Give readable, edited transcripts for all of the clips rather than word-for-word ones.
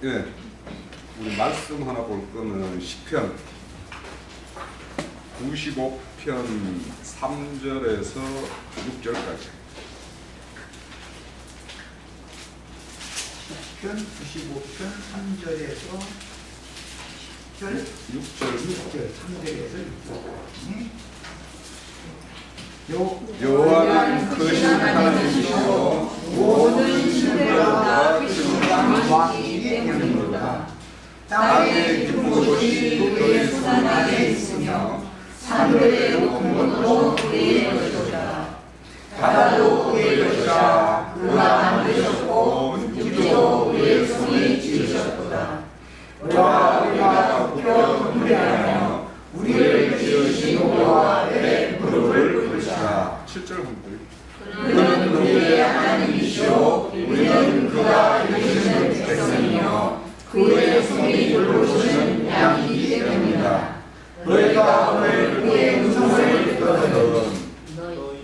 예, 우리 말씀 하나 볼 거는 시편 95편 3절에서 6절까지. 시편 95편 3절에서 6절 3절에서 6절. 여호와는 크신 하나님이시요 모든 신들보다 크신 왕이시기 때문이로다. 땅의 깊은 곳이 그의 손 안에 있으며 산들의 높은 곳도 그의 것이다. 바다도 그의 것이라 그가 만드셨고 육지도 그의 손이 지으셨도다. 그와 우리가 굽혀 노래하며 우리를 지으신 여호와 앞에 무릎을 꿇자. 7절 한번. 그는 우리의 하나님이시오 우리는 그가 이루시는 백성이며 그의 손이 돌보시는 양이기 때문이다. 너희가 오늘 그의 음성을 듣거든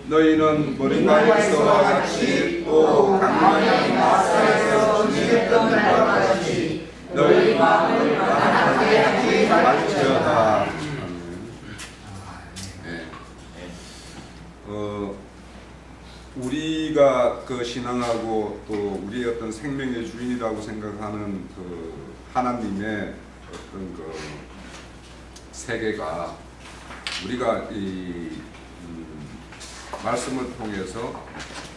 너희는 머리바에서와 같이 또 강만이 마사에서 지냈던 날과 같이 너희 마음을 가난하게 하지 말지어다. 우리가 그 신앙하고 또 우리의 어떤 생명의 주인이라고 생각하는 그 하나님의 어떤 그 세계가 우리가 이 말씀을 통해서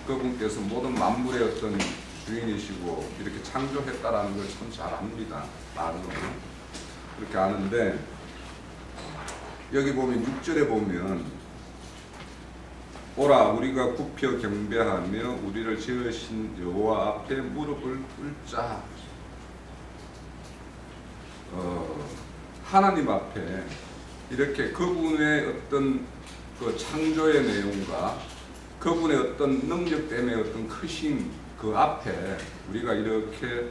그분께서 모든 만물의 어떤 주인이시고 이렇게 창조했다라는 걸 참 잘 압니다. 말로는 그렇게 아는데 여기 보면 6절에 보면 오라 우리가 굽혀 경배하며 우리를 지으신 여호와 앞에 무릎을 꿇자. 하나님 앞에 이렇게 그분의 어떤 그 창조의 내용과 그분의 어떤 능력 때문에 어떤 크신 그 앞에 우리가 이렇게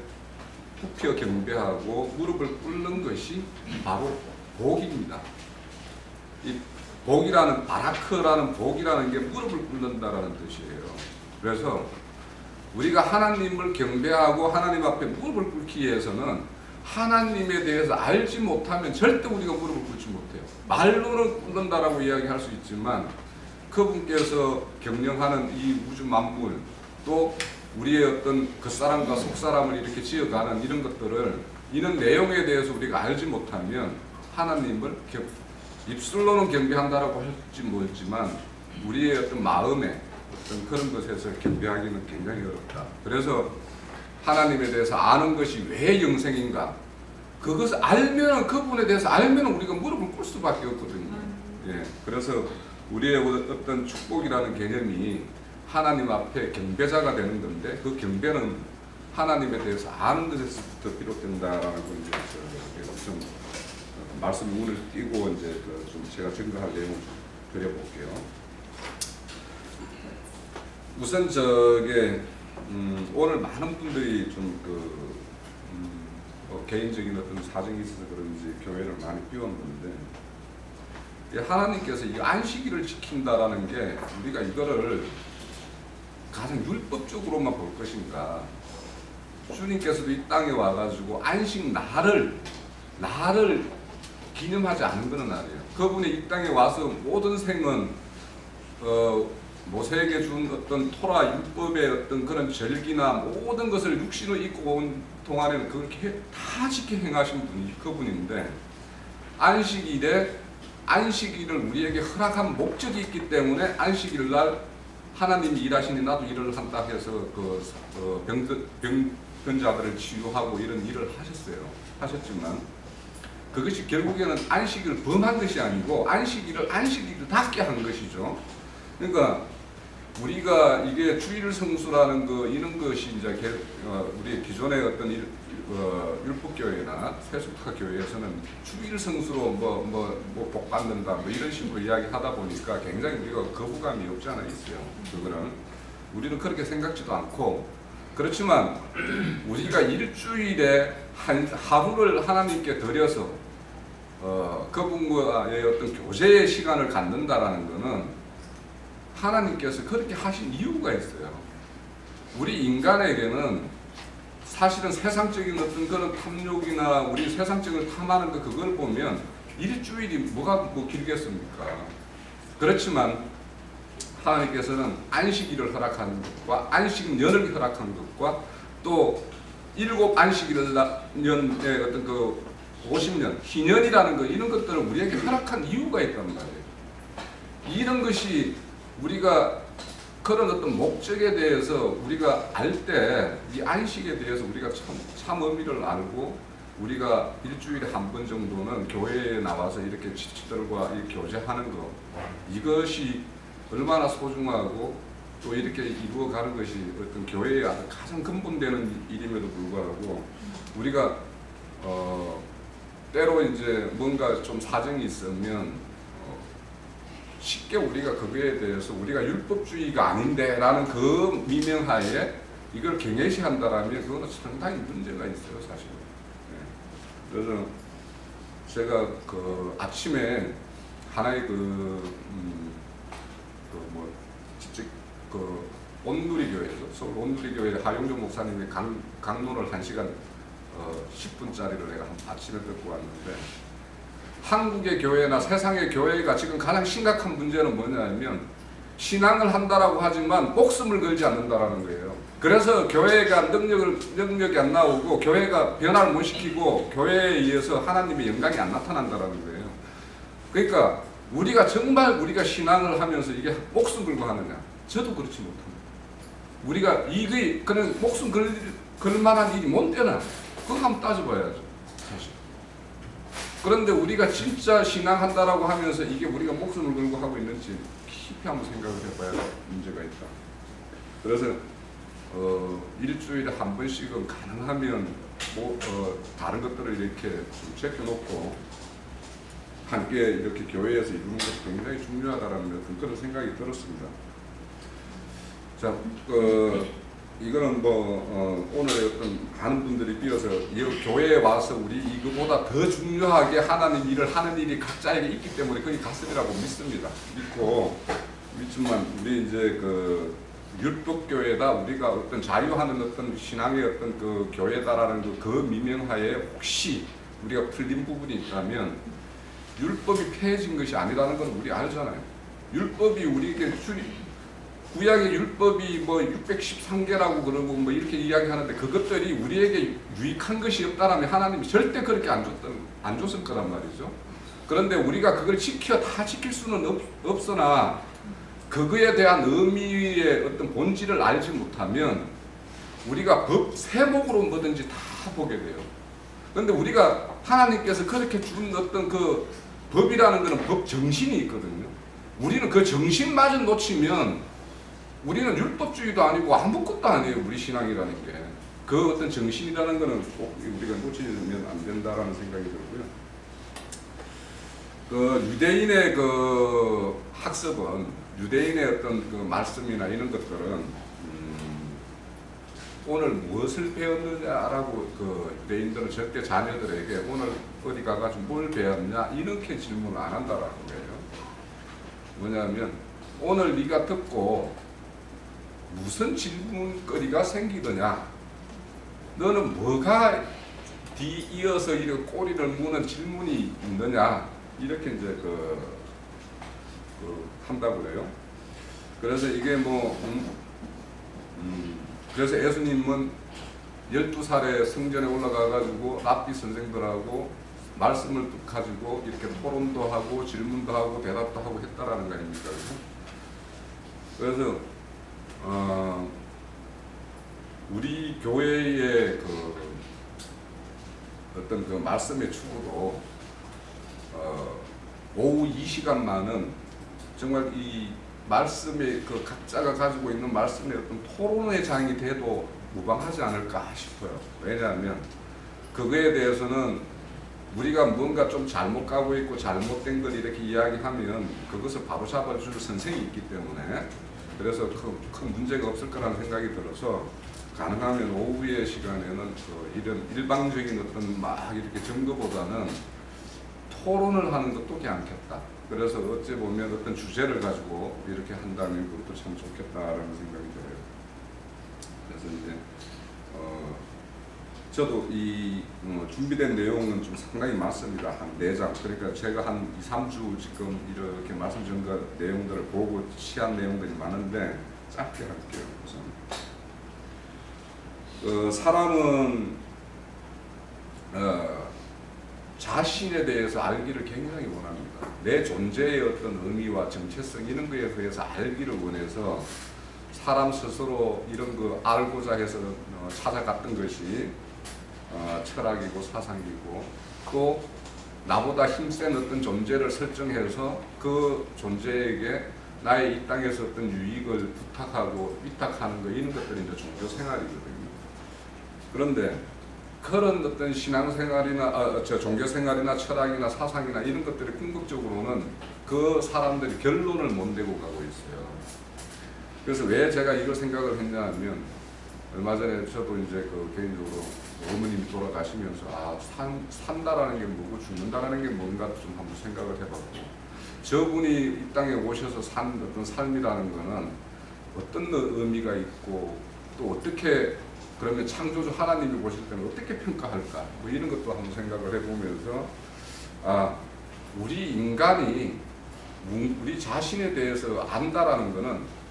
굽혀 경배하고 무릎을 꿇는 것이 바로 복입니다. 이 복이라는 바라크라는 복이라는 게 무릎을 꿇는다라는 뜻이에요. 그래서 우리가 하나님을 경배하고 하나님 앞에 무릎을 꿇기 위해서는 하나님에 대해서 알지 못하면 절대 우리가 무릎을 꿇지 못해요. 말로는 꿇는다라고 이야기할 수 있지만 그분께서 경영하는 이 우주 만물 또 우리의 어떤 겉사람과 속사람을 이렇게 지어가는 이런 것들을 이런 내용에 대해서 우리가 알지 못하면 하나님을 입술로는 경배한다라고 할지 모르지만 우리의 어떤 마음에 어떤 그런 것에서 경배하기는 굉장히 어렵다. 그래서 하나님에 대해서 아는 것이 왜 영생인가? 그것을 알면 그분에 대해서 알면 우리가 무릎을 꿇을 수밖에 없거든요. 예, 그래서 우리의 어떤 축복이라는 개념이 하나님 앞에 경배자가 되는 건데 그 경배는 하나님에 대해서 아는 것에서부터 비롯된다라고 이제 좀 말씀 문을 띄고 이제 좀 제가 증거할 내용 드려볼게요. 우선 저게 오늘 많은 분들이 좀 개인적인 어떤 사정이 있어서 그런지 교회를 많이 비웠는데 하나님께서 이 안식일을 지킨다라는 게 우리가 이거를 가장 율법적으로만 볼 것인가? 주님께서도 이 땅에 와가지고 안식 날을 기념하지 않은 것은 아니에요. 그분이 이 땅에 와서 모든 생은 모세에게 준 어떤 토라 율법의 어떤 그런 절기나 모든 것을 육신을 입고 온 동안에는 그렇게 다 지켜 행하신 분이 그분인데 안식일을 우리에게 허락한 목적이 있기 때문에 안식일 날 하나님이 일하시니 나도 일을 한다 해서 병든 자들을 치유하고 이런 일을 하셨지만 그것이 결국에는 안식일을 범한 것이 아니고 안식일답게 한 것이죠. 그러니까 우리가 이게 주일 성수라는 이런 것이 이제 우리 기존의 어떤 율법교회나 세속화 교회에서는 주일 성수로 복 받는다 이런 식으로 이야기하다 보니까 굉장히 우리가 거부감이 없지 않아 있어요. 그거는 우리는 그렇게 생각지도 않고 그렇지만 우리가 일주일에 하루를 하나님께 드려서 그분과의 어떤 교제의 시간을 갖는다라는 것은 하나님께서 그렇게 하신 이유가 있어요. 우리 인간에게는 사실은 세상적인 어떤 그런 탐욕이나 우리 세상적인 탐하는 거 그걸 보면 일주일이 뭐가 뭐 길겠습니까? 그렇지만 하나님께서는 안식일을 허락하는 것과 안식년을 허락한 것과 또 7 안식일년의 어떤 그 50년 희년이라는 거 이런 것들을 우리에게 허락한 이유가 있단 말이에요. 이런 것이 우리가 그런 어떤 목적에 대해서 우리가 알 때 이 안식에 대해서 우리가 참 의미를 알고 우리가 일주일에 한 번 정도는 교회에 나와서 이렇게 지치들과 교제하는 것 이것이 얼마나 소중하고 또 이렇게 이루어가는 것이 어떤 교회의 가장 근본되는 일임에도 불구하고 우리가 때로 이제 뭔가 좀 사정이 있으면 쉽게 우리가 그거에 대해서 우리가 율법주의가 아닌데 라는 그 미명하에 이걸 경외시한다라면 그거는 상당히 문제가 있어요 사실. 그래서 제가 그 아침에 하나의 온누리교회에서 서울 온누리교회 하용조 목사님의 강론을 1시간 10분짜리를 내가 아침에 듣고 왔는데 한국의 교회나 세상의 교회가 지금 가장 심각한 문제는 뭐냐면 신앙을 한다라고 하지만 목숨을 걸지 않는다라는 거예요. 그래서 교회가 능력이 안 나오고 교회가 변화를 못 시키고 교회에 의해서 하나님의 영광이 안 나타난다라는 거예요. 그러니까 우리가 정말 우리가 신앙을 하면서 이게 목숨 걸고 하느냐? 저도 그렇지 못합니다. 우리가 이게 그냥 목숨 걸 만한 일이 뭔 때나 그거 한번 따져봐야죠. 사실. 그런데 우리가 진짜 신앙한다라고 하면서 이게 우리가 목숨을 걸고 하고 있는지 깊이 한번 생각을 해봐야 문제가 있다. 그래서 일주일에 한 번씩은 가능하면 다른 것들을 이렇게 좀 제껴놓고 함께 이렇게 교회에서 이루는 것이 굉장히 중요하다라는 그런 생각이 들었습니다. 자, 이거는 오늘 어떤 많은 분들이 비어서 이 교회에 와서 우리 이거보다 더 중요하게 하나님 일을 하는 일이 각자에게 있기 때문에 거기 갔으리라고 믿습니다. 믿지만 우리 이제 율법교회다 우리가 어떤 자유하는 어떤 신앙의 어떤 그 교회다라는 그 미명하에 혹시 우리가 틀린 부분이 있다면 율법이 폐해진 것이 아니라는 건 우리 알잖아요. 율법이 우리에게 구약의 율법이 613개라고 그러고 이렇게 이야기하는데 그것들이 우리에게 유익한 것이 없다라면 하나님이 절대 그렇게 안 줬을 거란 말이죠. 그런데 우리가 그걸 다 지킬 수는 없으나 그거에 대한 의미의 어떤 본질을 알지 못하면 우리가 법 세목으로 뭐든지 다 보게 돼요. 그런데 우리가 하나님께서 그렇게 준 어떤 그 법이라는 것은 법 정신이 있거든요. 우리는 그 정신마저 놓치면 우리는 율법주의도 아니고 아무것도 아니에요. 우리 신앙이라는 게. 그 어떤 정신이라는 것은 꼭 우리가 놓치면 안 된다라는 생각이 들고요. 그 유대인의 그 학습은 유대인의 어떤 그 말씀이나 이런 것들은 오늘 무엇을 배웠느냐라고 그 유대인들은 절대 자녀들에게 오늘 어디 가가지고 뭘 배웠냐 이렇게 질문을 안 한다라는 거예요. 뭐냐면 오늘 네가 듣고 무슨 질문거리가 생기더냐, 너는 뭐가 뒤이어서 이렇게 꼬리를 무는 질문이 있느냐 이렇게 이제 한다고 그래요. 그래서 이게 그래서 예수님은 12살에 성전에 올라가가지고 랍비 선생들하고 말씀을 가지고 이렇게 토론도 하고 질문도 하고 대답도 하고 했다라는 거 아닙니까? 그래서 우리 교회의 어떤 그 말씀의 축으로 오후 2시간만은 정말 이 말씀의 각자가 가지고 있는 말씀의 어떤 토론의 장이 돼도 무방하지 않을까 싶어요. 왜냐하면 그거에 대해서는 우리가 뭔가 좀 잘못 가고 있고 잘못된 걸 이렇게 이야기하면 그것을 바로잡아 줄 선생이 있기 때문에 그래서 큰 문제가 없을 거라는 생각이 들어서 가능하면 오후의 시간에는 이런 일방적인 어떤 막 이렇게 증거보다는 토론을 하는 것도 괜찮겠다. 그래서 어찌 보면 어떤 주제를 가지고 이렇게 한다면 그것도 참 좋겠다라는 생각이 들어요. 그래서 이제 저도 이 준비된 내용은 좀 상당히 많습니다. 한 4장. 그러니까 제가 한 2, 3주 지금 이렇게 말씀 전과 내용들을 보고 취한 내용들이 많은데 짧게 할게요. 우선 사람은 자신에 대해서 알기를 굉장히 원합니다. 내 존재의 어떤 의미와 정체성 이런 거에 대해서 알기를 원해서 사람 스스로 이런 거 알고자 해서 찾아갔던 것이 철학이고 사상이고, 또 나보다 힘센 어떤 존재를 설정해서 그 존재에게 나의 이 땅에서 어떤 유익을 부탁하고 위탁하는 거, 이런 것들이 이제 종교 생활이거든요. 그런데 그런 어떤 신앙생활이나 종교 생활이나 철학이나 사상이나 이런 것들이 궁극적으로는 그 사람들이 결론을 못 내고 가고 있어요. 그래서 왜 제가 이걸 생각을 했냐면, 얼마 전에 저도 이제 그 개인적으로 어머님이 돌아가시면서 산다라는 게 뭐고 죽는다라는 게 뭔가 좀 한번 생각을 해봤고, 저분이 이 땅에 오셔서 산 어떤 삶이라는 거는 어떤 의미가 있고, 또 어떻게, 그러면 창조주 하나님이 보실 때는 어떻게 평가할까, 뭐 이런 것도 한번 생각을 해보면서 우리 인간이 우리 자신에 대해서 안다라는 거는,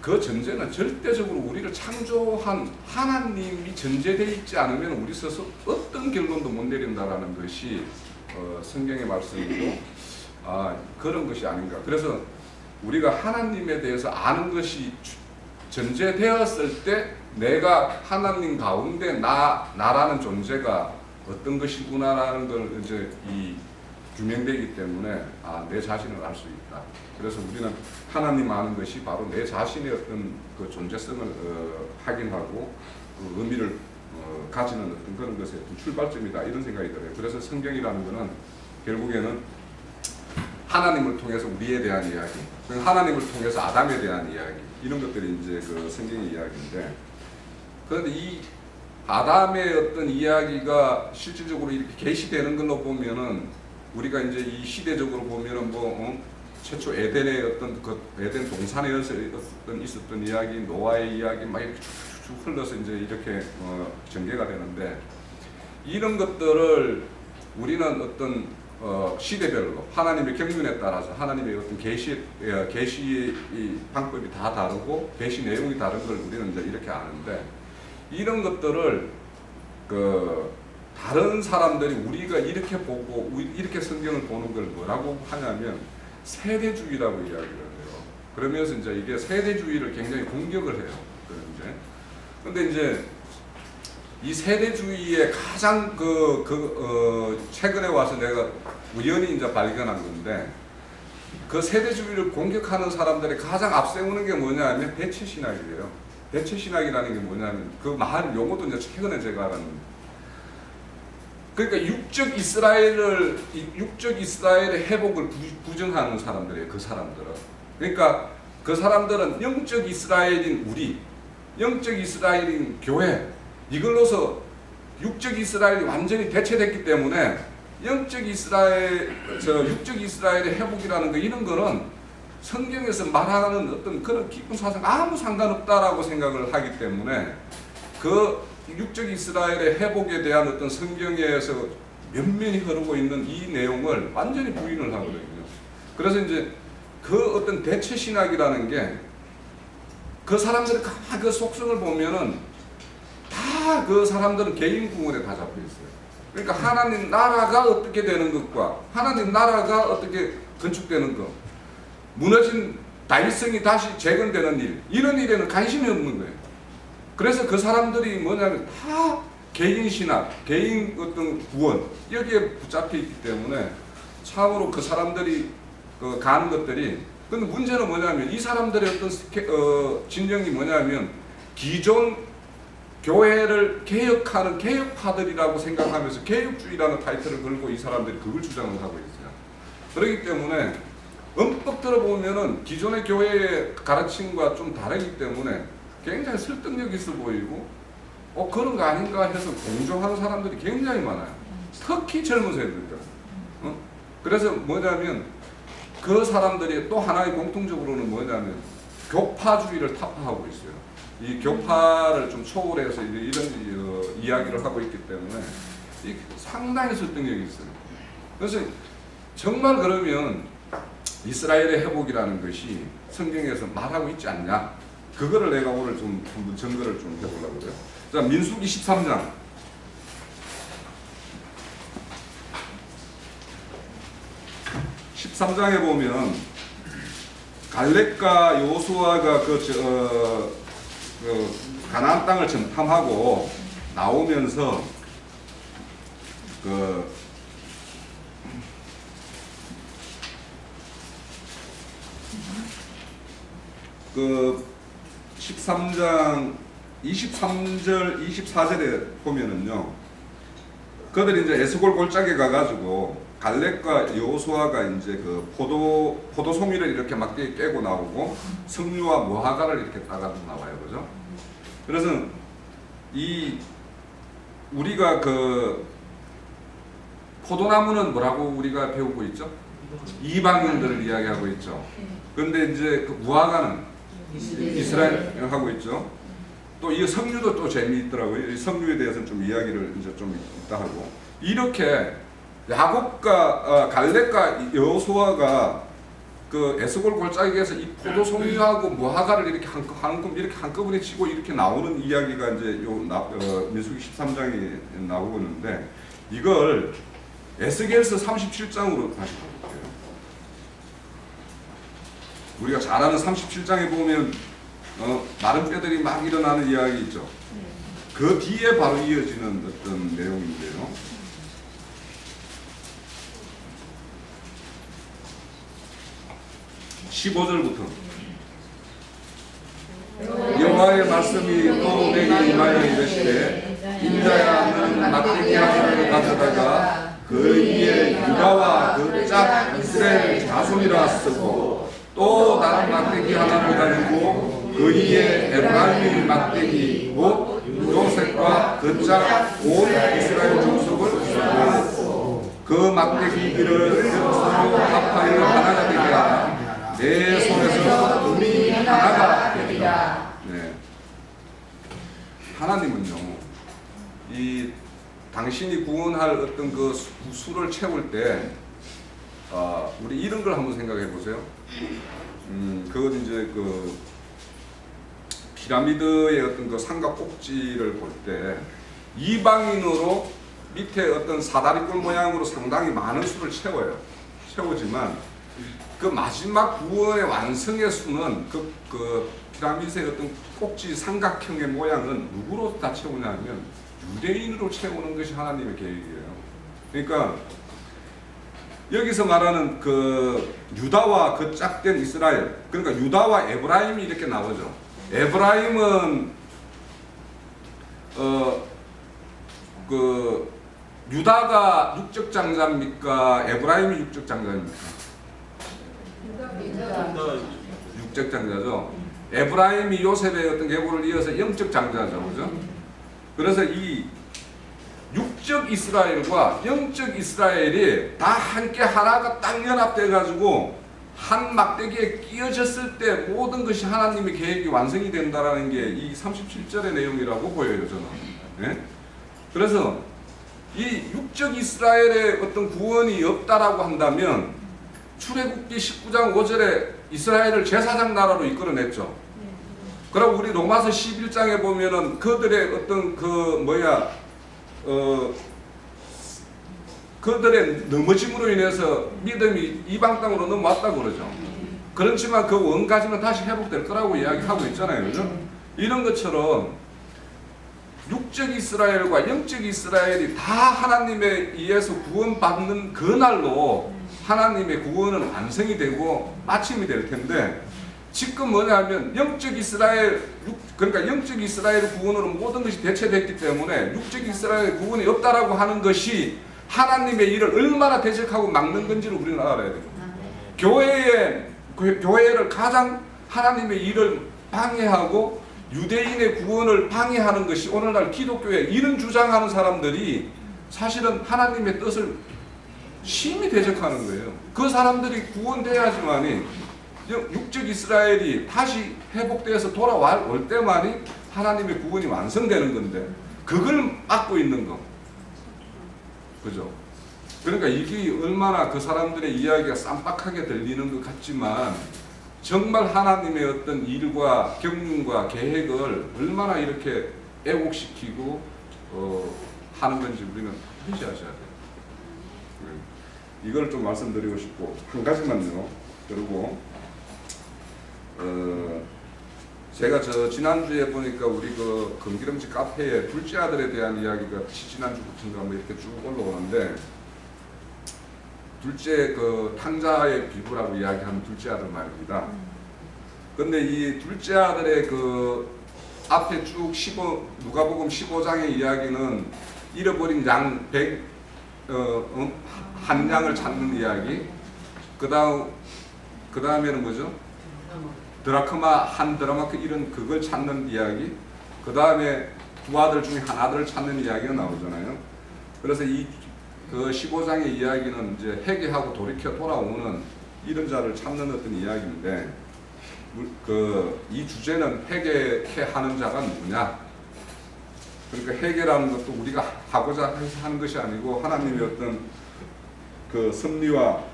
그 전제는 절대적으로 우리를 창조한 하나님이 전제되어 있지 않으면 우리 스스로 어떤 결론도 못 내린다라는 것이 성경의 말씀이고, 그런 것이 아닌가. 그래서 우리가 하나님에 대해서 아는 것이 전제되었을 때 내가 하나님 가운데 나라는 존재가 어떤 것이구나라는 걸 이제 규명되기 때문에 내 자신을 알 수 있다. 그래서 우리는 하나님 아는 것이 바로 내 자신의 어떤 그 존재성을 확인하고 그 의미를 가지는 어떤 그런 것의 출발점이다, 이런 생각이 들어요. 그래서 성경이라는 것은 결국에는 하나님을 통해서 우리에 대한 이야기, 하나님을 통해서 아담에 대한 이야기, 이런 것들이 이제 그 성경의 이야기인데, 그런데 이 아담의 어떤 이야기가 실질적으로 이렇게 계시되는 걸로 보면은, 우리가 이제 이 시대적으로 보면은 최초 에덴의 어떤 그 에덴 동산에서 있었던 이야기, 노아의 이야기 막 이렇게 쭉 흘러서 이제 이렇게 전개가 되는데, 이런 것들을 우리는 어떤 시대별로 하나님의 경륜에 따라서 하나님의 어떤 계시의 방법이 다 다르고 계시 내용이 다른 걸 우리는 이제 이렇게 아는데, 이런 것들을 다른 사람들이 우리가 이렇게 보고 이렇게 성경을 보는 걸 뭐라고 하냐면 세대주의라고 이야기를 해요. 그러면서 이제 이게 세대주의를 굉장히 공격을 해요. 그런데 이제 이 세대주의의 가장 최근에 와서 내가 우연히 이제 발견한 건데, 그 세대주의를 공격하는 사람들이 가장 앞세우는 게 뭐냐면 대체신학이에요. 대체신학이라는 게 뭐냐면, 그 말 용어도 이제 최근에 제가 알았는데, 그러니까 육적 이스라엘의 회복을 부정하는 사람들이에요. 그 사람들은. 그러니까 그 사람들은 영적 이스라엘인 우리, 영적 이스라엘인 교회, 이걸로서 육적 이스라엘이 완전히 대체됐기 때문에 육적 이스라엘의 회복이라는 거, 이런 거는 성경에서 말하는 어떤 그런 깊은 사상 아무 상관없다라고 생각을 하기 때문에, 그 육적 이스라엘의 회복에 대한 어떤 성경에서 면면이 흐르고 있는 이 내용을 완전히 부인을 하거든요. 그래서 이제 그 어떤 대체 신학이라는 게, 그 사람들의 가만 그 속성을 보면은 다 그 사람들은 개인 구원에 다 잡혀 있어요. 그러니까 하나님 나라가 어떻게 되는 것과 하나님 나라가 어떻게 건축되는 것, 무너진 다윗성이 다시 재건되는 일, 이런 일에는 관심이 없는 거예요. 그래서 그 사람들이 뭐냐면 다 개인 신학, 개인 어떤 구원, 여기에 붙잡혀 있기 때문에 참으로 그 사람들이 가는 것들이, 근데 문제는 뭐냐면 이 사람들의 어떤 진영이 뭐냐면 기존 교회를 개혁하는 개혁파들이라고 생각하면서 개혁주의라는 타이틀을 걸고 이 사람들이 그걸 주장을 하고 있어요. 그렇기 때문에 엄뻑 들어보면은 기존의 교회의 가르침과 좀 다르기 때문에 굉장히 설득력 있어 보이고, 그런 거 아닌가 해서 공조하는 사람들이 굉장히 많아요. 특히 젊은 세대들. 그래서 뭐냐면 그 사람들이 또 하나의 공통적으로는 뭐냐면 교파주의를 타파하고 있어요. 이 교파를 좀 초월해서 이런 이야기를 하고 있기 때문에 상당히 설득력이 있어요. 그래서 정말 그러면 이스라엘의 회복이라는 것이 성경에서 말하고 있지 않냐? 그거를 내가 오늘 좀 한번 증거를 좀 해보려고 그래요. 자, 민수기 13장. 13장에 보면 갈렙과 여호수아가 가나안 땅을 정탐하고 나오면서 그 13장 23절 24절에 보면은요, 그들이 이제 에스골 골짜기에 가가지고 갈렙과 여호수아가 이제 그 포도송이를 이렇게 막 깨고 나오고 석류와 무화과를 이렇게 따가지고 나와요, 그죠? 그래서 우리가 그 포도나무는 뭐라고 우리가 배우고 있죠? 이방인들을 이야기하고 있죠. 그런데 이제 그 무화과는 이스라엘 하고 있죠. 또 이 석류도 또 재미있더라고요. 이 석류에 대해서는 좀 이야기를 이제 좀 이따 하고, 이렇게 야곱과 갈렙과 여호수아가 그 에스골 골짜기에서 이 포도송이하고 무화과를 이렇게 한꺼번에 치고 이렇게 나오는 이야기가 이제 민수기 13장에 나오고 있는데, 이걸 에스겔서 37장으로 다시 볼게요. 우리가 잘 아는 37장에 보면 마른 뼈들이 막 일어나는 이야기 있죠. 그 뒤에 바로 이어지는 어떤 내용인데요. 15절부터 여호와의 말씀이 또 내게 임하여 이르시되, 인자야, 너는 막대기 하나를 가져다가 그 위에 유다와 그 짝 이스라엘 자손이라 쓰고, 또 다른 막대기 하나를 가지고 그 위에 에브라임의 막대기 곧 요셉과 그 짝 온 이스라엘 족속을 쓰고, 그 막대기를 서로 합하여 하나가 되게 하라. 내 손에서 금이 하나가 되리라. 네. 하나님은요, 이 당신이 구원할 어떤 그 수를 채울 때, 우리 이런 걸 한번 생각해 보세요. 그건 이제 그 피라미드의 어떤 그 삼각 꼭지를 볼 때 이방인으로 밑에 어떤 사다리꼴 모양으로 상당히 많은 수를 채우지만 그 마지막 구원의 완성의 수는 그 피라미드의 어떤 꼭지 삼각형의 모양은 누구로 다 채우냐면 유대인으로 채우는 것이 하나님의 계획이에요. 그러니까 여기서 말하는 그 유다와 그 짝된 이스라엘, 그러니까 유다와 에브라임이 이렇게 나오죠. 에브라임은 그 유다가 육적 장자입니까? 에브라임이 육적 장자입니까? 육적 장자죠. 에브라임이 요셉의 어떤 계보를 이어서 영적 장자죠, 그죠? 그래서 이 육적 이스라엘과 영적 이스라엘이 다 함께 하나가 딱 연합돼 가지고 한 막대기에 끼어졌을 때 모든 것이 하나님의 계획이 완성이 된다라는 게 이 37절의 내용이라고 보여요, 저는. 네? 그래서 이 육적 이스라엘의 어떤 구원이 없다라고 한다면 출애굽기 19장 5절에 이스라엘을 제사장 나라로 이끌어냈죠. 그럼 우리 로마서 11장에 보면은 그들의 어떤 그들의 넘어짐으로 인해서 믿음이 이방 땅으로 넘어왔다고 그러죠. 그렇지만 그 원가지는 다시 회복될 거라고 이야기하고 있잖아요, 그죠? 이런 것처럼 육적 이스라엘과 영적 이스라엘이 다 하나님에 의해서 구원받는 그날로 하나님의 구원은 완성이 되고 마침이 될 텐데, 지금 뭐냐면 영적 이스라엘, 그러니까 영적 이스라엘 구원으로 모든 것이 대체됐기 때문에 육적 이스라엘 구원이 없다라고 하는 것이 하나님의 일을 얼마나 대적하고 막는 건지를 우리는 알아야 돼요. 교회를 가장 하나님의 일을 방해하고 유대인의 구원을 방해하는 것이 오늘날 기독교에 이런 주장하는 사람들이 사실은 하나님의 뜻을 심히 대적하는 거예요. 그 사람들이 구원돼야지만이 육적 이스라엘이 다시 회복되어서 돌아올 때만이 하나님의 구원이 완성되는 건데 그걸 막고 있는 거. 그죠? 그러니까 이게 얼마나 그 사람들의 이야기가 쌈박하게 들리는 것 같지만 정말 하나님의 어떤 일과 경륜과 계획을 얼마나 이렇게 애곡시키고 하는 건지 우리는 현시하셔야 돼요. 이걸 좀 말씀드리고 싶고 한 가지만요. 그리고 제가 지난주에 보니까 우리 그 금기름지 카페에 둘째 아들에 대한 이야기가 지난주부터인가 뭐 이렇게 쭉 올라오는데 둘째 그 탕자의 비부라고 이야기하는 둘째 아들 말입니다. 근데 이 둘째 아들의 그 앞에 쭉 누가복음 15장의 이야기는 잃어버린 양 100 한 양을 찾는 이야기. 그 다음에는 뭐죠? 한 드라마크 이런 그걸 찾는 이야기. 그 다음에 두 아들 중에 한 아들을 찾는 이야기가 나오잖아요. 그래서 그 15장의 이야기는 이제 회개하고 돌이켜 돌아오는 이런 자를 찾는 어떤 이야기인데 이 주제는 회개하는 자가 누구냐? 그러니까 회개라는 것도 우리가 하고자 해서 하는 것이 아니고 하나님의 어떤 그 섭리와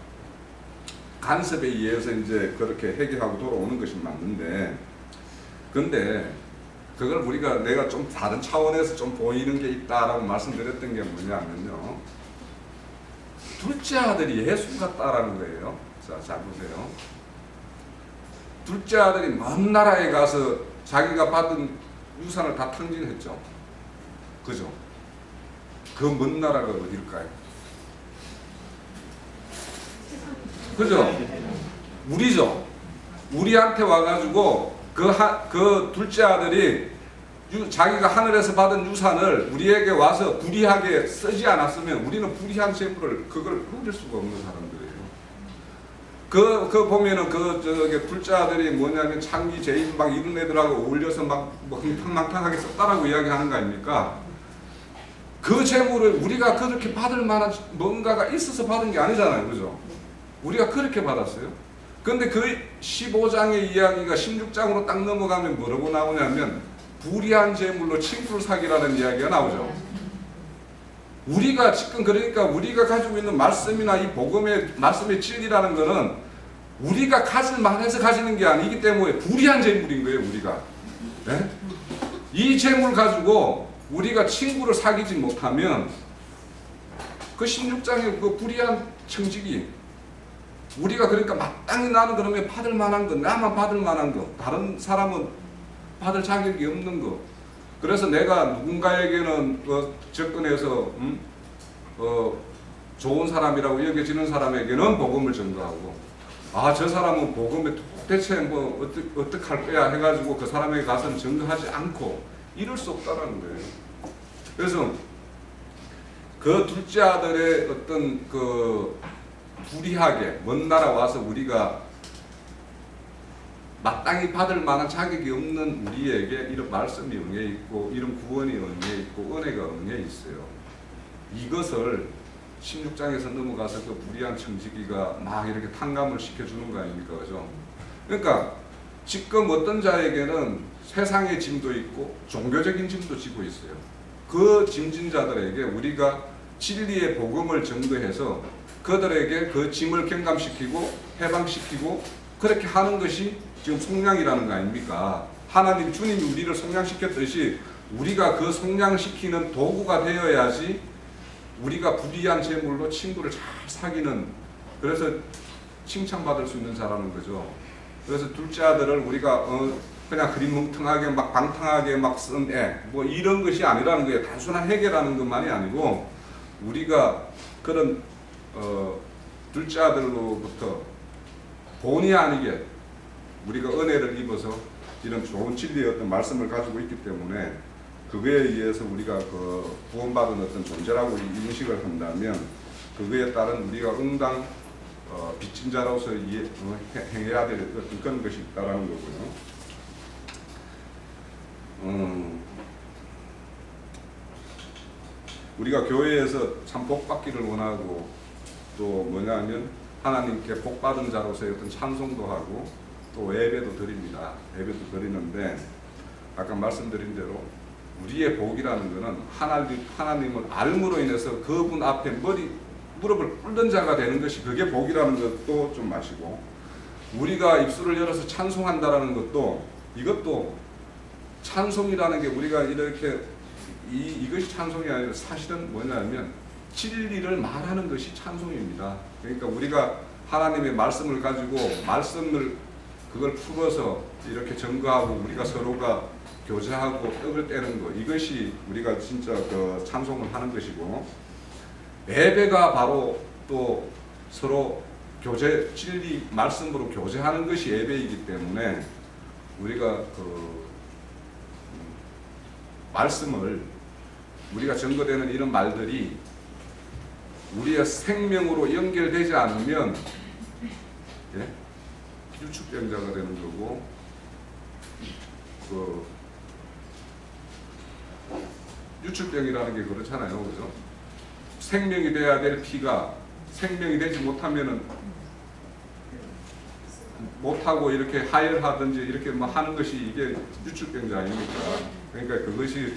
간섭에 의해서 이제 그렇게 회개하고 돌아오는 것이 맞는데, 근데 그걸 내가 좀 다른 차원에서 좀 보이는 게 있다라고 말씀드렸던 게 뭐냐면요, 둘째 아들이 예수 같다라는 거예요. 자, 잘 보세요. 둘째 아들이 먼 나라에 가서 자기가 받은 유산을 다 탕진했죠. 그죠? 그 먼 나라가 어딜까요? 그죠? 우리죠. 우리한테 와가지고 그 둘째 아들이 자기가 하늘에서 받은 유산을 우리에게 와서 불의하게 쓰지 않았으면 우리는 불의한 재물을 그걸 누릴 수가 없는 사람들이에요. 그 보면은 둘째 아들이 뭐냐면 창기 제인 막 이런 애들하고 어울려서 막 흥탕망탕하게 썼다라고 이야기하는 거 아닙니까? 그 재물을 우리가 그렇게 받을 만한 뭔가가 있어서 받은 게 아니잖아요. 그죠? 우리가 그렇게 받았어요. 근데 그 15장의 이야기가 16장으로 딱 넘어가면 뭐라고 나오냐면 불의한 재물로 친구를 사귀라는 이야기가 나오죠. 우리가 지금 그러니까 우리가 가지고 있는 말씀이나 이 말씀의 진리라는 거는 우리가 가질 만해서 가지는 게 아니기 때문에 불의한 재물인 거예요. 우리가. 네? 이 재물 가지고 우리가 친구를 사귀지 못하면 그 16장의 그 불의한 청지기 우리가 그러니까 마땅히 나는 그러면 받을 만한 거, 나만 받을 만한 거, 다른 사람은 받을 자격이 없는 거. 그래서 내가 누군가에게는 접근해서 좋은 사람이라고 여겨지는 사람에게는 복음을 전가하고, 저 사람은 복음에 도대체 뭐 어떡할 거야 해가지고 그 사람에게 가서는 전가하지 않고 이럴 수 없다는 거예요. 그래서 그 둘째 아들의 어떤 그 불의하게 먼 나라 와서 우리가 마땅히 받을 만한 자격이 없는 우리에게 이런 말씀이 응해 있고 이런 구원이 응해 있고 은혜가 응해 있어요. 이것을 16장에서 넘어가서 그 불의한 청지기가 막 이렇게 탕감을 시켜주는 거 아닙니까? 그죠? 그러니까 지금 어떤 자에게는 세상의 짐도 있고 종교적인 짐도 지고 있어요. 그 짐진 자들에게 우리가 진리의 복음을 전도해서 그들에게 그 짐을 경감시키고 해방시키고 그렇게 하는 것이 지금 속량이라는 거 아닙니까? 하나님 주님이 우리를 속량시켰듯이 우리가 그 속량시키는 도구가 되어야지 우리가 불의한 재물로 친구를 잘 사귀는, 그래서 칭찬받을 수 있는 자라는 거죠. 그래서 둘째 아들을 우리가 그냥 흐리멍텅하게 막 방탕하게 막 쓴 뭐 이런 것이 아니라는 거예요. 단순한 회개라는 것만이 아니고 우리가 그런 둘째 아들로부터 본의 아니게 우리가 은혜를 입어서 이런 좋은 진리의 어떤 말씀을 가지고 있기 때문에 그거에 의해서 우리가 그 구원받은 어떤 존재라고 인식을 한다면 그거에 따른 우리가 응당 빚진 자로서 행해야 될 어떤 그런 것이 있다라는 거고요. 우리가 교회에서 참 복받기를 원하고 또 뭐냐면 하나님께 복받은 자로서의 어떤 찬송도 하고 또 예배도 드립니다. 예배도 드리는데 아까 말씀드린 대로 우리의 복이라는 것은 하나님을 알므로 인해서 그분 앞에 무릎을 꿇는 자가 되는 것이 그게 복이라는 것도 좀 마시고, 우리가 입술을 열어서 찬송한다라는 것도 이것도 찬송이라는 게 우리가 이렇게 이것이 찬송이 아니라 사실은 뭐냐면 진리를 말하는 것이 찬송입니다. 그러니까 우리가 하나님의 말씀을 가지고 말씀을 그걸 풀어서 이렇게 증거하고 우리가 서로가 교제하고 떡을 떼는 것, 이것이 우리가 진짜 그 찬송을 하는 것이고, 예배가 바로 또 서로 교제, 진리 말씀으로 교제하는 것이 예배이기 때문에 우리가 그 말씀을 우리가 증거되는 이런 말들이 우리의 생명으로 연결되지 않으면 유축병자가 되는 거고, 그 유축병이라는 게 그렇잖아요, 그죠? 생명이 돼야 될 피가 생명이 되지 못하면은 못하고 이렇게 하혈하든지 이렇게 뭐 하는 것이 이게 유축병자 아닙니까? 그러니까 그것이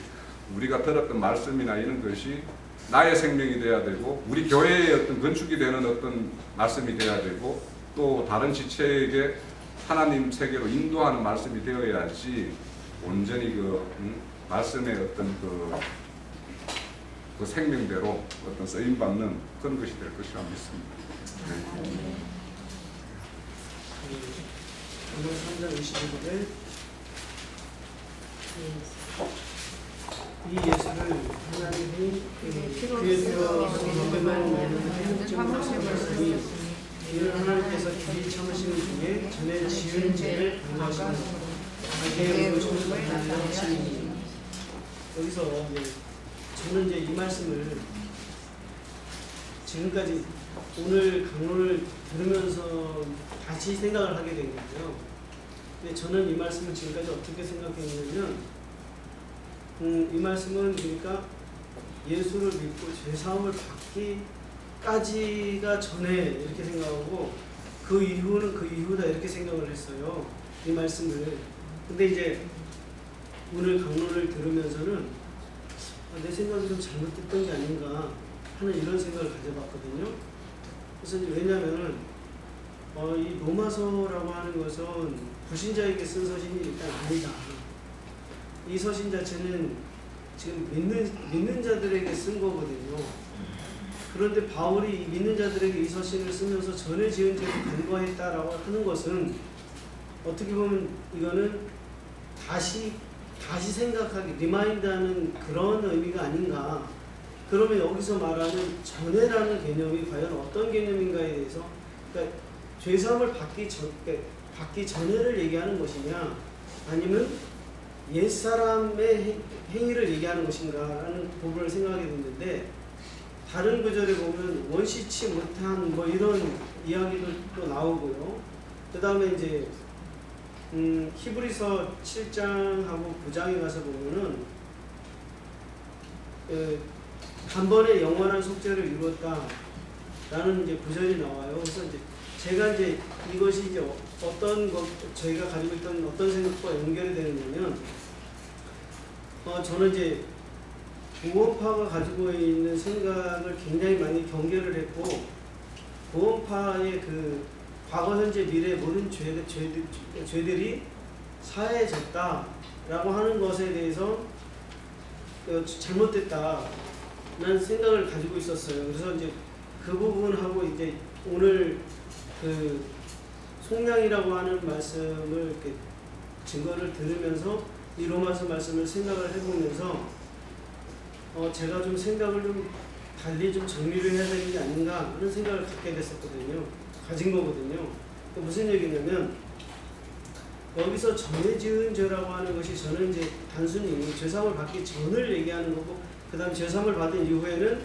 우리가 들었던 말씀이나 이런 것이 나의 생명이 돼야 되고, 우리 교회의 어떤 건축이 되는 어떤 말씀이 돼야 되고, 또 다른 지체에게 하나님 세계로 인도하는 말씀이 되어야지 온전히 그 말씀의 어떤 그 생명대로 어떤 쓰임 받는 그런 것이 될 것이라 믿습니다. 네. 오늘 3장 25절에 이 예수를 하나님이 그의 들어 너희만 믿는 점으로 삼으시니 이는 하나님께서 길이 참으시는 중에 전에 지은 죄를 강구하시는 자기의 의로움을 하시니. 여기서 이제 저는 이제 이 말씀을 지금까지 오늘 강론을 들으면서 다시 생각을 하게 된 거예요. 근데 저는 이 말씀을 지금까지 어떻게 생각했냐면, 이 말씀은 그러니까 예수를 믿고 죄사함을 받기까지가 전에 이렇게 생각하고 그 이후는 그 이후다 이렇게 생각을 했어요. 이 말씀을. 근데 이제 오늘 강론을 들으면서는 내 생각이 좀 잘못됐던 게 아닌가 하는 이런 생각을 가져봤거든요. 그래서 왜냐하면 이 로마서라고 하는 것은 불신자에게 쓴 서신이 일단 아니다. 이 서신 자체는 지금 믿는 자들에게 쓴 거거든요. 그런데 바울이 믿는 자들에게 이 서신을 쓰면서 전에 지은 죄를 간과했다라고 하는 것은 어떻게 보면 이거는 다시 생각하기, 리마인드하는 그런 의미가 아닌가. 그러면 여기서 말하는 전에라는 개념이 과연 어떤 개념인가에 대해서, 그러니까 죄사함을 받기 전에를 얘기하는 것이냐, 아니면 옛사람의 행위를 얘기하는 것인가라는 부분을 생각하게 됐는데, 다른 구절에 보면 원시치 못한 뭐 이런 이야기도 또 나오고요. 그 다음에 이제 히브리서 7장하고 9장에 가서 보면은 단번에 영원한 속죄를 이루었다라는 이제 구절이 나와요. 그래서 이제 제가 이제 이것이 이제 어떤 것, 저희가 가지고 있던 어떤 생각과 연결이 되느냐면, 저는 이제 구원파가 가지고 있는 생각을 굉장히 많이 경계를 했고, 구원파의 그 과거, 현재, 미래 모든 죄들이 사해졌다라고 하는 것에 대해서 잘못됐다라는 생각을 가지고 있었어요. 그래서 이제 그 부분하고 이제 오늘 그 속량이라고 하는 말씀을 이렇게 증거를 들으면서 이 로마서 말씀을 생각을 해보면서 제가 좀 생각을 좀 달리 좀 정리를 해야 되는 게 아닌가 하는 생각을 가진 거거든요. 무슨 얘기냐면, 여기서 전에 지은 죄라고 하는 것이 저는 이제 단순히 죄사함을 받기 전을 얘기하는 거고, 그 다음 죄사함을 받은 이후에는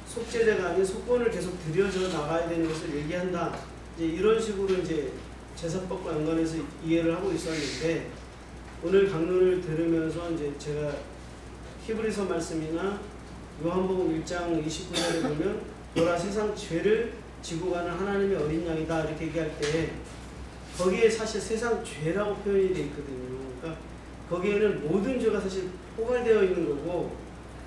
속죄제가 아닌 속건을 계속 들여져 나가야 되는 것을 얘기한다. 이제 이런 식으로 이제 제사법과 연관해서 이해를 하고 있었는데, 오늘 강론을 들으면서 이제 제가 히브리서 말씀이나 요한복음 1장 29절에 보면 너라 세상 죄를 지고 가는 하나님의 어린 양이다 이렇게 얘기할 때 거기에 사실 세상 죄라고 표현이 되어 있거든요. 그러니까 거기에는 모든 죄가 사실 포괄되어 있는 거고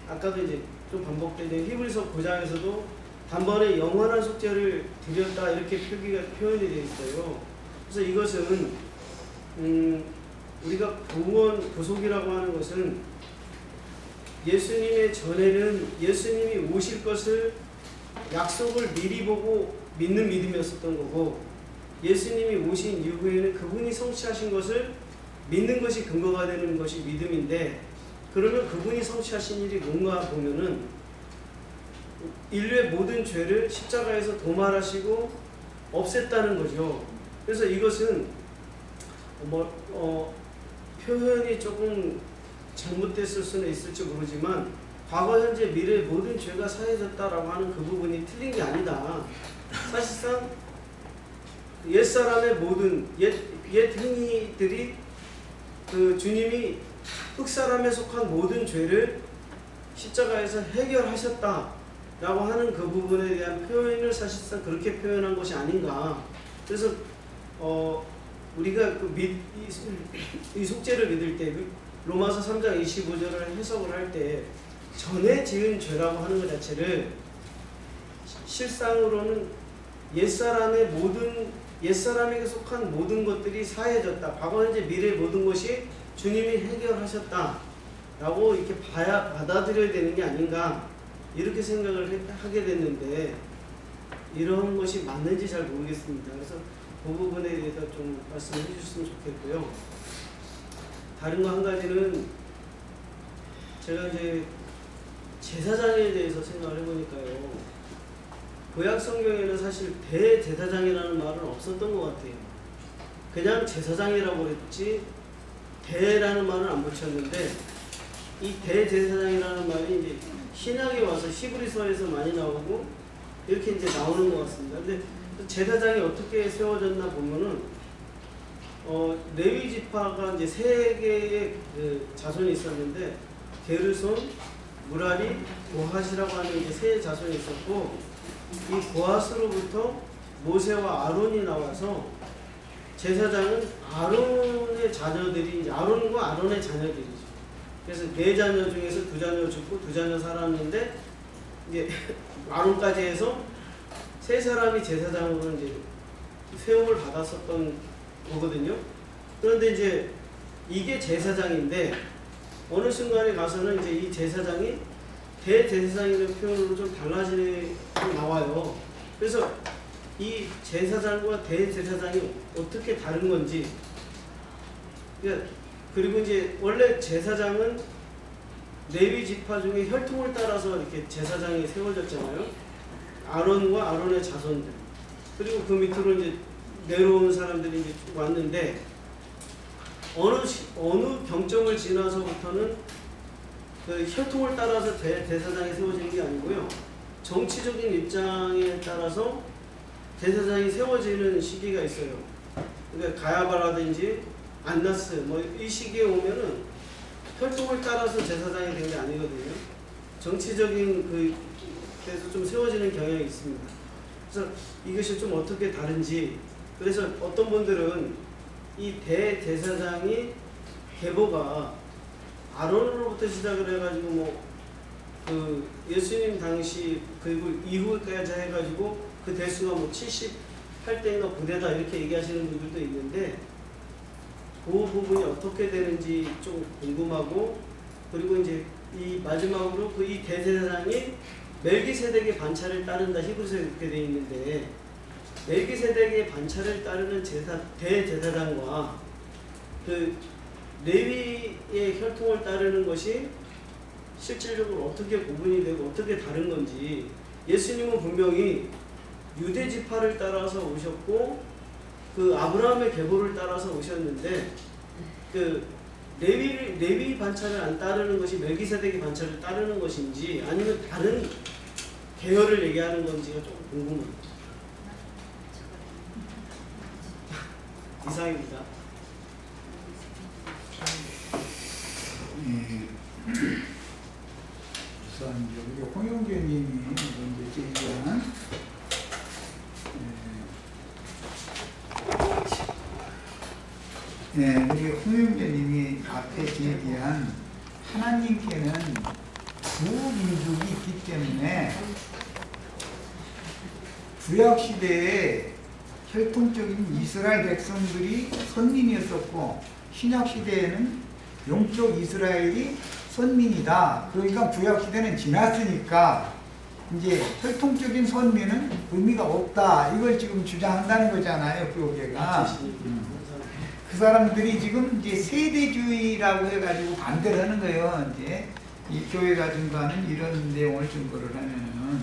아까도 이제 좀 반복되는 히브리서 9장에서도 단번에 영원한 속죄를 드렸다 이렇게 표현이 되어 있어요. 그래서 이것은 우리가 구원, 구속이라고 하는 것은 예수님의 전에는 예수님이 오실 것을 약속을 미리 보고 믿는 믿음이었었던 거고 예수님이 오신 이후에는 그분이 성취하신 것을 믿는 것이 근거가 되는 것이 믿음인데 그러면 그분이 성취하신 일이 뭔가 보면은 인류의 모든 죄를 십자가에서 도말하시고 없앴다는 거죠. 그래서 이것은 표현이 조금 잘못됐을 수는 있을지 모르지만 과거, 현재, 미래 모든 죄가 사해졌다라고 하는 그 부분이 틀린 게 아니다. 사실상 옛사람의 모든 옛 행위들이 그 주님이 흑사람에 속한 모든 죄를 십자가에서 해결하셨다라고 하는 그 부분에 대한 표현을 사실상 그렇게 표현한 것이 아닌가. 그래서 우리가 이 속죄를 믿을 때 로마서 3장 25절을 해석을 할 때 전에 지은 죄라고 하는 것 자체를 실상으로는 옛사람에게 속한 모든 것들이 사해졌다. 과거, 현재, 미래 모든 것이 주님이 해결하셨다라고 이렇게 받아들여야 되는 게 아닌가 이렇게 생각을 하게 됐는데 이런 것이 맞는지 잘 모르겠습니다. 그래서 그 부분에 대해서 좀 말씀해 주셨으면 좋겠고요. 다른 거 한 가지는 제가 이제 제사장에 대해서 생각을 해보니까요. 구약 성경에는 사실 대제사장이라는 말은 없었던 것 같아요. 그냥 제사장이라고 했지 대라는 말은 안 붙였는데 이 대제사장이라는 말이 이제 신약에 와서 히브리서에서 많이 나오고 이렇게 이제 나오는 것 같습니다. 근데 제사장이 어떻게 세워졌나 보면은 레위 지파가 이제 세 개의 그 자손이 있었는데 게르손, 무라리, 고핫이라고 하는 이제 세 자손이 있었고 이 고핫으로부터 모세와 아론이 나와서 제사장은 아론의 자녀들이 이제 아론과 아론의 자녀들이죠. 그래서 네 자녀 중에서 두 자녀 죽고 두 자녀 살았는데 이제 아론까지 해서 세 사람이 제사장으로 이제 세움을 받았었던 거거든요. 그런데 이제 이게 제사장인데 어느 순간에 가서는 이제 이 제사장이 대제사장이라는 표현으로 좀 달라지는 나와요. 그래서 이 제사장과 대제사장이 어떻게 다른 건지 그리고 이제 원래 제사장은 레위 지파 중에 혈통을 따라서 이렇게 제사장이 세워졌잖아요. 아론과 아론의 자손들 그리고 그 밑으로 이제 내려온 사람들이 이제 왔는데 어느 경점을 지나서부터는 그 혈통을 따라서 대사장이 세워지는 게 아니고요. 정치적인 입장에 따라서 대사장이 세워지는 시기가 있어요. 그러니까 가야바라든지 안나스 뭐 이 시기에 오면은 혈통을 따라서 제사장이 된 게 아니거든요. 정치적인 그 그래서 좀 세워지는 경향이 있습니다. 그래서 이것이 좀 어떻게 다른지 그래서 어떤 분들은 이 대제사장이 계보가 아론으로부터 시작을 해가지고 뭐 그 예수님 당시 그리고 이후까지 해가지고 그 대수가 뭐 78대인가 9대다 이렇게 얘기하시는 분들도 있는데 그 부분이 어떻게 되는지 좀 궁금하고 그리고 이제 이 마지막으로 그 이 대제사장이 멜기세덱의 반차를 따른다 히브리서에 그렇게 되어 있는데 멜기세덱의 반차를 따르는 대제사장과 그 레위의 혈통을 따르는 것이 실질적으로 어떻게 구분이 되고 어떻게 다른 건지 예수님은 분명히 유대 지파를 따라서 오셨고 그 아브라함의 계보를 따라서 오셨는데 그 레위 반차를 안 따르는 것이 멜기세덱의 반차를 따르는 것인지 아니면 다른 계열을 얘기하는 건지가 조금 궁금합니다. 이상입니다. 우선 우리 홍영규님이 먼저 제기한 네, 우리 홍영재님이 앞에 제기한 하나님께는 두 민족이 있기 때문에 구약 시대에 혈통적인 이스라엘 백성들이 선민이었었고 신약 시대에는 영적 이스라엘이 선민이다. 그러니까 구약 시대는 지났으니까 이제 혈통적인 선민은 의미가 없다. 이걸 지금 주장한다는 거잖아요, 교계가. 그 사람들이 지금 이제 세대주의라고 해가지고 반대를 하는 거예요. 이제 이 교회가 증거하는 이런 내용을 증거를 하면은,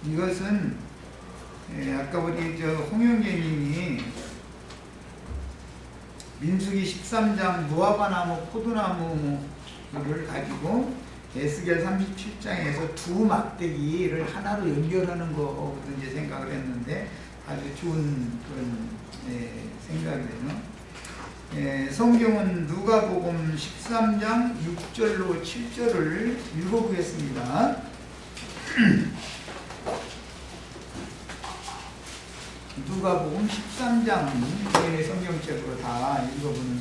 이것은 아까 우리 저 홍영재님이 민수기 13장 무화과나무, 포도나무를 가지고 에스겔 37장에서 두 막대기를 하나로 연결하는 거부터 이제 생각을 했는데 아주 좋은 그런 생각이에요. 성경은 누가복음 13장 6절로 7절을 읽어보겠습니다. 누가복음 13장 성경책으로 다 읽어보는